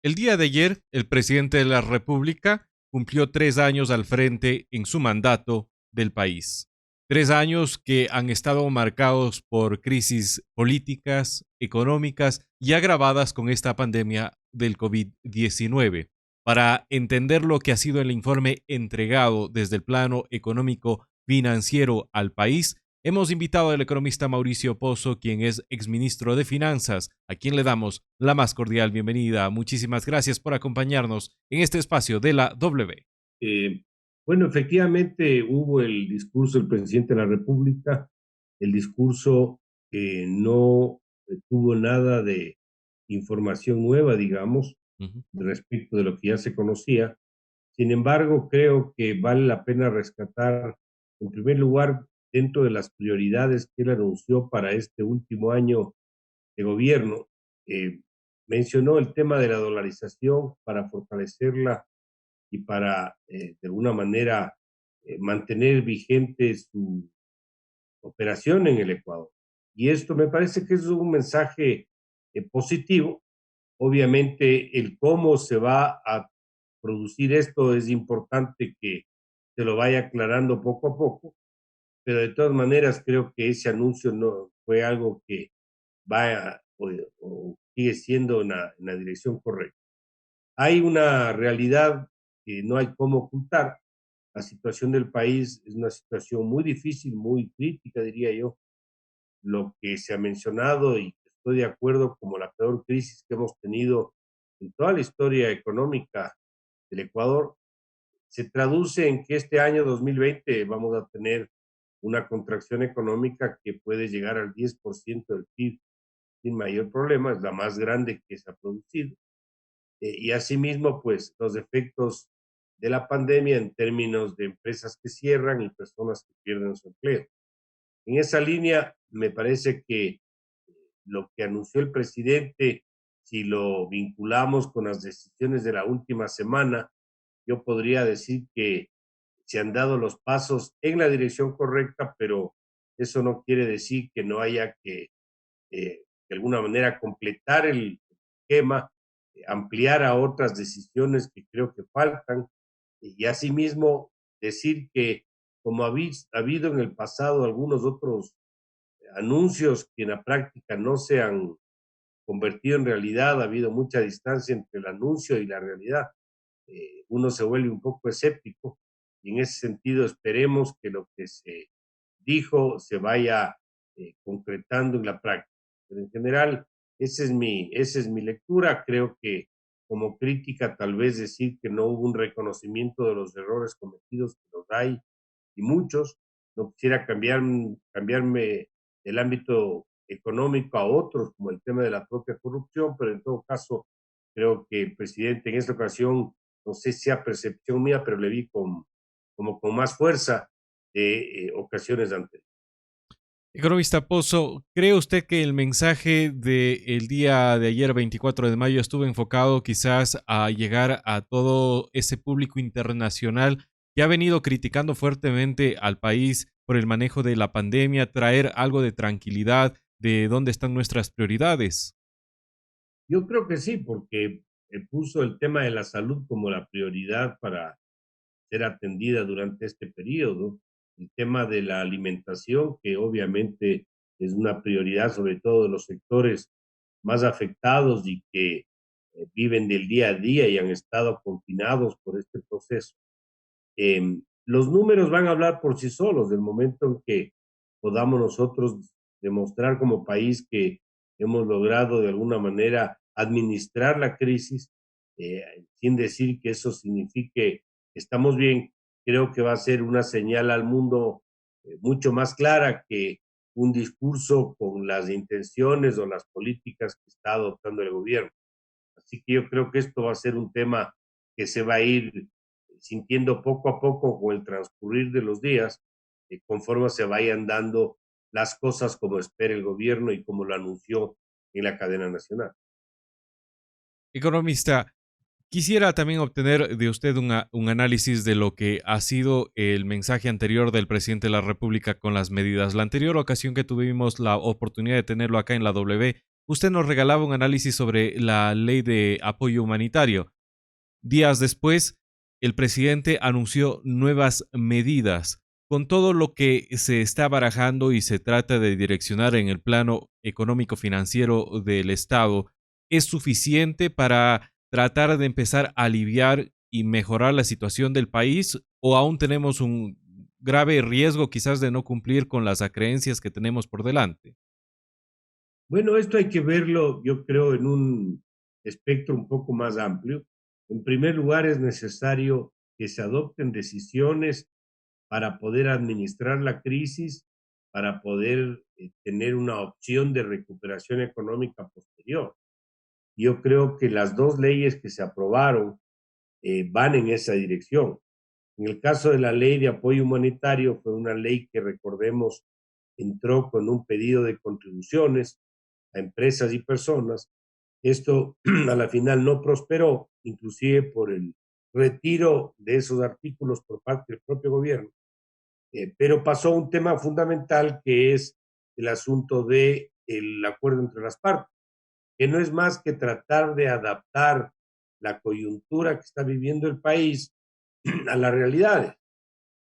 El día de ayer, el presidente de la República cumplió 3 años al frente en su mandato del país. 3 años que han estado marcados por crisis políticas, económicas y agravadas con esta pandemia del COVID-19. Para entender lo que ha sido el informe entregado desde el plano económico financiero al país, hemos invitado al economista Mauricio Pozo, quien es exministro de Finanzas, a quien le damos la más cordial bienvenida. Muchísimas gracias por acompañarnos en este espacio de la W. Eh, bueno, efectivamente hubo el discurso del presidente de la República, el discurso no tuvo nada de información nueva, digamos, Ujú. respecto de lo que ya se conocía. Sin embargo, creo que vale la pena rescatar, en primer lugar, dentro de las prioridades que él anunció para este último año de gobierno, eh, mencionó el tema de la dolarización para fortalecerla y para, de alguna manera, mantener vigente su operación en el Ecuador. Y esto me parece que es un mensaje positivo. Obviamente, el cómo se va a producir esto es importante que se lo vaya aclarando poco a poco, pero de todas maneras creo que ese anuncio no fue algo que vaya o sigue siendo en la dirección correcta. Hay una realidad que no hay cómo ocultar. La situación del país es una situación muy difícil, muy crítica, diría yo. Lo que se ha mencionado, y estoy de acuerdo, como la peor crisis que hemos tenido en toda la historia económica del Ecuador, se traduce en que este año 2020 vamos a tener una contracción económica que puede llegar al 10% del PIB sin mayor problema, es la más grande que se ha producido. Y asimismo, pues los efectos de la pandemia en términos de empresas que cierran y personas que pierden su empleo. En esa línea, me parece que lo que anunció el presidente, si lo vinculamos con las decisiones de la última semana, yo podría decir que se han dado los pasos en la dirección correcta, pero eso no quiere decir que no haya que de alguna manera completar el esquema, ampliar a otras decisiones que creo que faltan, y asimismo decir que como ha habido en el pasado algunos otros anuncios que en la práctica no se han convertido en realidad, ha habido mucha distancia entre el anuncio y la realidad. Uno se vuelve un poco escéptico y en ese sentido esperemos que lo que se dijo se vaya concretando en la práctica. Pero en general, esa es mi lectura. Creo que como crítica tal vez decir que no hubo un reconocimiento de los errores cometidos, que los hay y muchos. No quisiera cambiarme del ámbito económico a otros, como el tema de la propia corrupción, pero en todo caso creo que el presidente en esta ocasión, no sé si sea percepción mía, pero le vi como con más fuerza de ocasiones anteriores. Economista Pozo, ¿cree usted que el mensaje del día de ayer, 24 de mayo, estuvo enfocado quizás a llegar a todo ese público internacional que ha venido criticando fuertemente al país por el manejo de la pandemia, traer algo de tranquilidad de dónde están nuestras prioridades? Yo creo que sí, porque puso el tema de la salud como la prioridad para ser atendida durante este periodo, el tema de la alimentación, que obviamente es una prioridad, sobre todo de los sectores más afectados y que viven del día a día y han estado confinados por este proceso. Los números van a hablar por sí solos del momento en que podamos nosotros demostrar como país que hemos logrado de alguna manera administrar la crisis, sin decir que eso signifique que estamos bien. Creo que va a ser una señal al mundo mucho más clara que un discurso con las intenciones o las políticas que está adoptando el gobierno. Así que yo creo que esto va a ser un tema que se va a ir sintiendo poco a poco con el transcurrir de los días, conforme se vayan dando las cosas como espera el gobierno y como lo anunció en la cadena nacional. Economista, quisiera también obtener de usted un análisis de lo que ha sido el mensaje anterior del presidente de la República con las medidas. La anterior ocasión que tuvimos la oportunidad de tenerlo acá en la W, Usted nos regalaba un análisis sobre la ley de apoyo humanitario. Días después, el presidente anunció nuevas medidas. Con todo lo que se está barajando y se trata de direccionar en el plano económico-financiero del Estado, ¿es suficiente para tratar de empezar a aliviar y mejorar la situación del país? ¿O aún tenemos un grave riesgo quizás de no cumplir con las acreencias que tenemos por delante? Bueno, esto hay que verlo, yo creo, en un espectro un poco más amplio. En primer lugar, es necesario que se adopten decisiones para poder administrar la crisis, para poder tener una opción de recuperación económica posterior. Yo creo que las dos leyes que se aprobaron van en esa dirección. En el caso de la ley de apoyo humanitario, fue una ley que, recordemos, entró con un pedido de contribuciones a empresas y personas. Esto a la final no prosperó, inclusive por el retiro de esos artículos por parte del propio gobierno. Pero pasó un tema fundamental que es el asunto del acuerdo entre las partes, que no es más que tratar de adaptar la coyuntura que está viviendo el país a las realidades.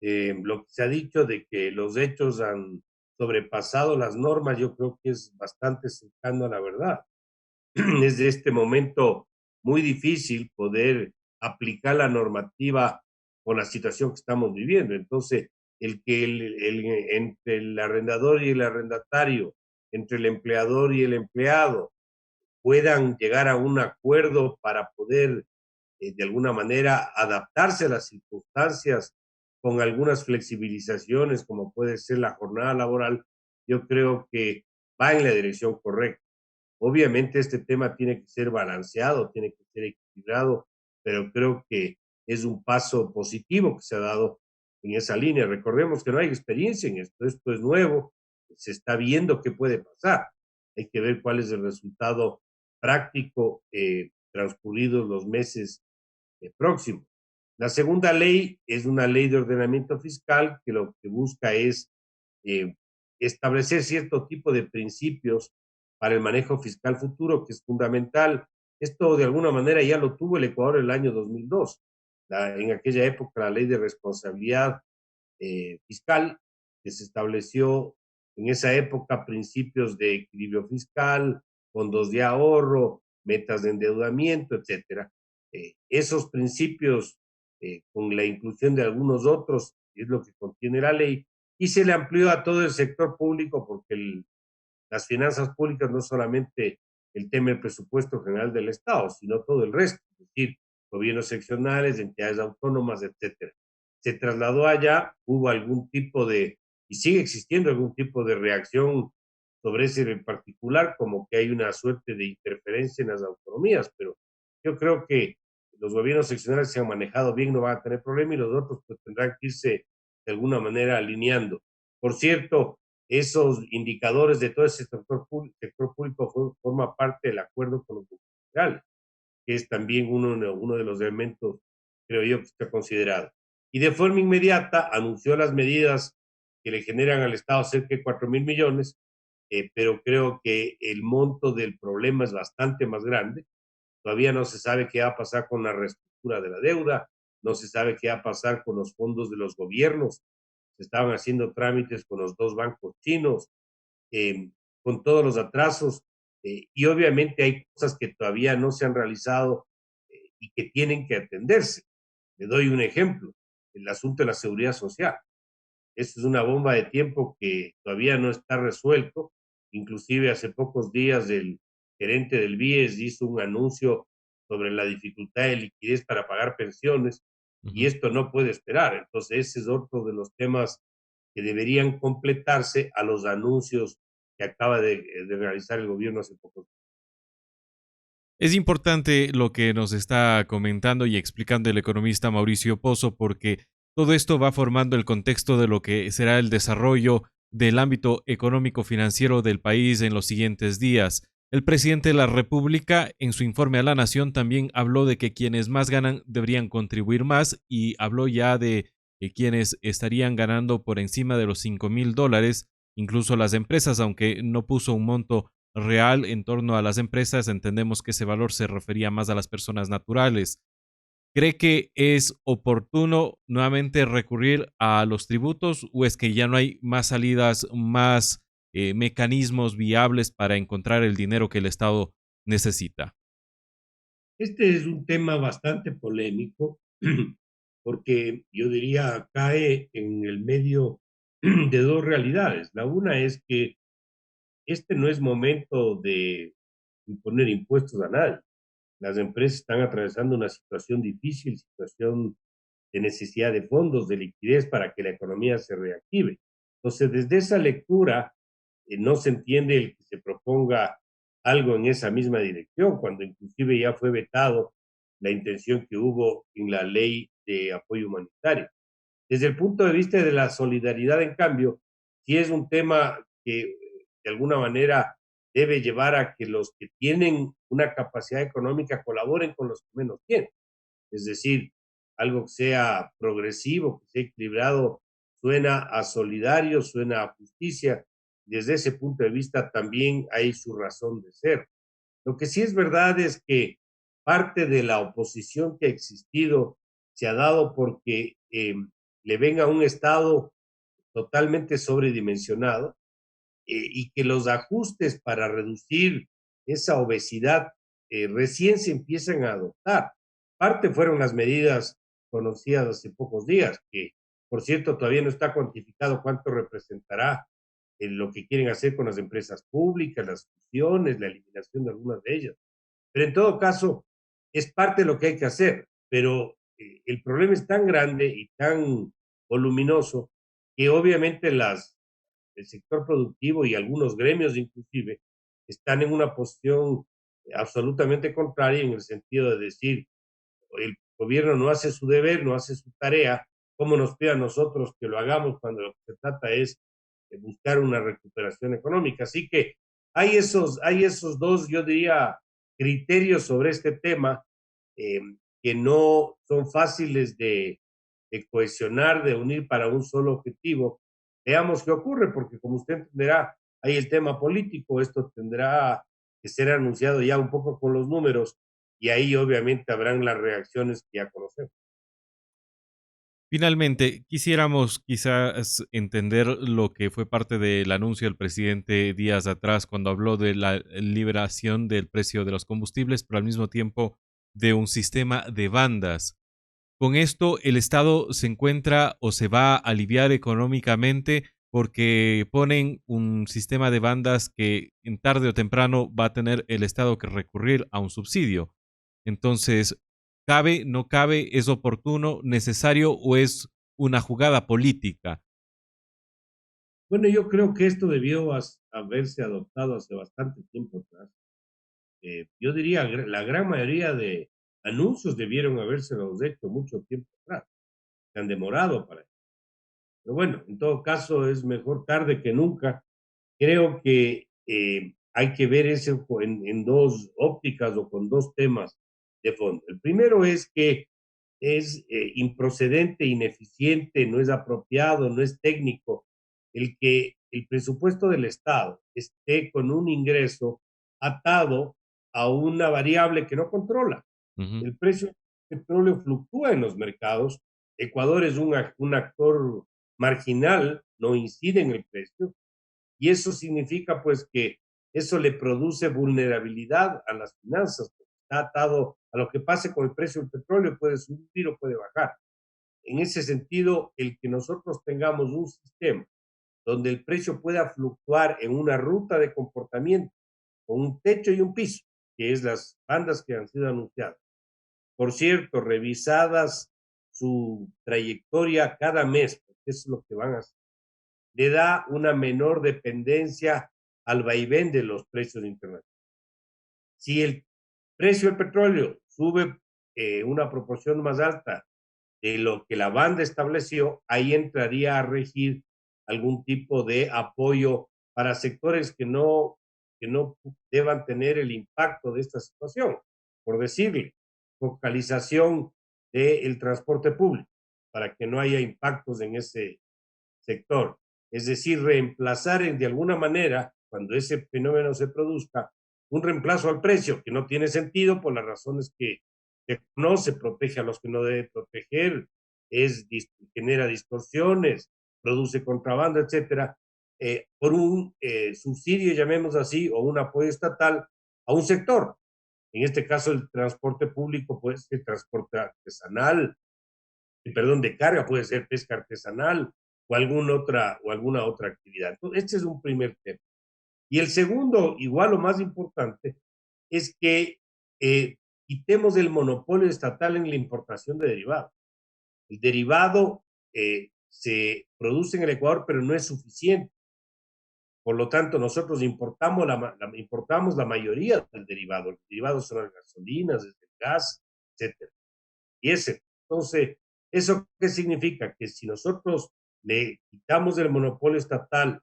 Lo que se ha dicho de que los hechos han sobrepasado las normas, yo creo que es bastante cercano a la verdad. Es de este momento muy difícil poder aplicar la normativa con la situación que estamos viviendo. Entonces, el que entre el arrendador y el arrendatario, entre el empleador y el empleado, puedan llegar a un acuerdo para poder, de alguna manera, adaptarse a las circunstancias con algunas flexibilizaciones, como puede ser la jornada laboral, yo creo que va en la dirección correcta. Obviamente este tema tiene que ser balanceado, tiene que ser equilibrado, pero creo que es un paso positivo que se ha dado en esa línea. Recordemos que no hay experiencia en esto, esto es nuevo, se está viendo qué puede pasar. Hay que ver cuál es el resultado práctico transcurridos los meses próximos. La segunda ley es una ley de ordenamiento fiscal que lo que busca es eh, establecer cierto tipo de principios para el manejo fiscal futuro, que es fundamental. Esto de alguna manera ya lo tuvo el Ecuador en el año 2002. En aquella época la ley de responsabilidad fiscal, que se estableció en esa época principios de equilibrio fiscal, fondos de ahorro, metas de endeudamiento, etcétera. Esos principios, con la inclusión de algunos otros, es lo que contiene la ley, y se le amplió a todo el sector público porque las finanzas públicas no solamente el tema del presupuesto general del Estado, sino todo el resto, es decir, gobiernos seccionales, entidades autónomas, etcétera. Se trasladó allá, hubo algún tipo de, y sigue existiendo algún tipo de reacción sobre ese en particular, como que hay una suerte de interferencia en las autonomías, pero yo creo que los gobiernos seccionales se han manejado bien, no van a tener problema y los otros pues tendrán que irse de alguna manera alineando. Por cierto, esos indicadores de todo ese sector público forma parte del acuerdo con los federales, que es también uno de los elementos, creo yo, que está considerado. Y de forma inmediata anunció las medidas que le generan al Estado cerca de 4.000 millones, pero creo que el monto del problema es bastante más grande. Todavía no se sabe qué va a pasar con la reestructura de la deuda, no se sabe qué va a pasar con los fondos de los gobiernos. Se estaban haciendo trámites con los dos bancos chinos, eh, con todos los atrasos, y obviamente hay cosas que todavía no se han realizado y que tienen que atenderse. Le doy un ejemplo, el asunto de la seguridad social. Esto es una bomba de tiempo que todavía no está resuelto. Inclusive hace pocos días el gerente del BIES hizo un anuncio sobre la dificultad de liquidez para pagar pensiones y Ujú. esto no puede esperar. Entonces ese es otro de los temas que deberían completarse a los anuncios que acaba de realizar el gobierno hace poco. Es importante lo que nos está comentando y explicando el economista Mauricio Pozo porque todo esto va formando el contexto de lo que será el desarrollo del ámbito económico-financiero del país en los siguientes días. El presidente de la República, en su informe a la Nación, también habló de que quienes más ganan deberían contribuir más y habló ya de quienes estarían ganando por encima de los $5,000, incluso las empresas, aunque no puso un monto real en torno a las empresas, entendemos que ese valor se refería más a las personas naturales. ¿Cree que es oportuno nuevamente recurrir a los tributos o es que ya no hay más salidas, más mecanismos viables para encontrar el dinero que el Estado necesita? Este es un tema bastante polémico porque yo diría cae en el medio de dos realidades. La una es que este no es momento de imponer impuestos a nadie. Las empresas están atravesando una situación difícil, situación de necesidad de fondos, de liquidez para que la economía se reactive. Entonces, desde esa lectura, no se entiende el que se proponga algo en esa misma dirección, cuando inclusive ya fue vetado la intención que hubo en la ley de apoyo humanitario. Desde el punto de vista de la solidaridad, en cambio, sí es un tema que de alguna manera debe llevar a que los que tienen una capacidad económica colaboren con los que menos tienen. Es decir, algo que sea progresivo, que sea equilibrado, suena a solidario, suena a justicia. Desde ese punto de vista también hay su razón de ser. Lo que sí es verdad es que parte de la oposición que ha existido se ha dado porque le ven a un Estado totalmente sobredimensionado, y que los ajustes para reducir esa obesidad recién se empiezan a adoptar. Parte fueron las medidas conocidas hace pocos días, que por cierto todavía no está cuantificado cuánto representará en lo que quieren hacer con las empresas públicas, las fusiones, la eliminación de algunas de ellas. Pero en todo caso, es parte de lo que hay que hacer, pero el problema es tan grande y tan voluminoso que obviamente el sector productivo y algunos gremios inclusive están en una posición absolutamente contraria en el sentido de decir, el gobierno no hace su deber, no hace su tarea, ¿cómo nos pide a nosotros que lo hagamos cuando lo que se trata es de buscar una recuperación económica? Así que hay esos dos, yo diría, criterios sobre este tema eh, que no son fáciles de cohesionar, de unir para un solo objetivo. Veamos qué ocurre, porque como usted entenderá, hay el tema político, esto tendrá que ser anunciado ya un poco con los números y ahí obviamente habrán las reacciones que ya conocemos. Finalmente, quisiéramos quizás entender lo que fue parte del anuncio del presidente días atrás cuando habló de la liberación del precio de los combustibles, pero al mismo tiempo de un sistema de bandas. Con esto, el Estado se encuentra o se va a aliviar económicamente porque ponen un sistema de bandas que en tarde o temprano va a tener el Estado que recurrir a un subsidio. Entonces, ¿cabe, no cabe, es oportuno, necesario o es una jugada política? Bueno, yo creo que esto debió haberse adoptado hace bastante tiempo atrás. Yo diría, la gran mayoría de anuncios debieron habérselos hecho mucho tiempo atrás. Se han demorado para eso. Pero bueno, en todo caso es mejor tarde que nunca. Creo que hay que ver eso en dos ópticas o con dos temas de fondo. El primero es que es improcedente, ineficiente, no es apropiado, no es técnico el que el presupuesto del Estado esté con un ingreso atado a una variable que no controla. Ujú. El precio del petróleo fluctúa en los mercados. Ecuador es un actor marginal, no incide en el precio, y eso significa pues que eso le produce vulnerabilidad a las finanzas, porque está atado a lo que pase con el precio del petróleo, puede subir o puede bajar. En ese sentido, el que nosotros tengamos un sistema donde el precio pueda fluctuar en una ruta de comportamiento, con un techo y un piso, que es las bandas que han sido anunciadas. Por cierto, revisadas su trayectoria cada mes, porque eso es lo que van a hacer, le da una menor dependencia al vaivén de los precios internacionales. Si el precio del petróleo sube una proporción más alta de lo que la banda estableció, ahí entraría a regir algún tipo de apoyo para sectores que no deban tener el impacto de esta situación. Por decirle, focalización del transporte público, para que no haya impactos en ese sector. Es decir, reemplazar de alguna manera, cuando ese fenómeno se produzca, un reemplazo al precio, que no tiene sentido por las razones que se conoce, protege a los que no debe proteger, genera distorsiones, produce contrabando, etcétera, por un subsidio, llamemos así, o un apoyo estatal a un sector. En este caso, el transporte público puede ser transporte artesanal, perdón, de carga, puede ser pesca artesanal o alguna otra actividad. Entonces, este es un primer tema. Y el segundo, igual o más importante, es que quitemos el monopolio estatal en la importación de derivados. El derivado se produce en el Ecuador, pero no es suficiente. Por lo tanto, nosotros importamos la mayoría del derivado. Los derivados son las gasolinas, el gas, etcétera. Entonces, ¿eso qué significa? Que si nosotros le quitamos el monopolio estatal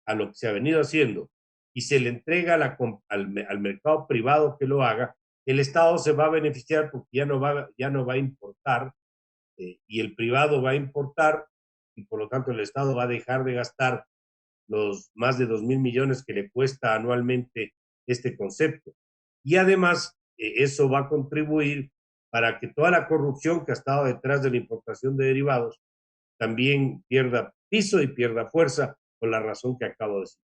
a lo que se ha venido haciendo y se le entrega al mercado privado que lo haga, el Estado se va a beneficiar porque ya no va a importar y el privado va a importar y por lo tanto el Estado va a dejar de gastar los más de 2.000 millones que le cuesta anualmente este concepto. Y además, eso va a contribuir para que toda la corrupción que ha estado detrás de la importación de derivados también pierda piso y pierda fuerza por la razón que acabo de decir.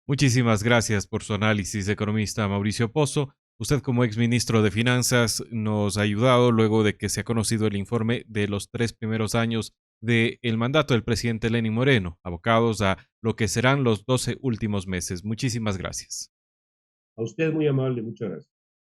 Muchísimas gracias por su análisis, economista Mauricio Pozo. Usted como exministro de Finanzas nos ha ayudado luego de que se ha conocido el informe de los 3 primeros años del mandato del presidente Lenín Moreno, abocados a lo que serán los 12 últimos meses. Muchísimas gracias. A usted muy amable, muchas gracias.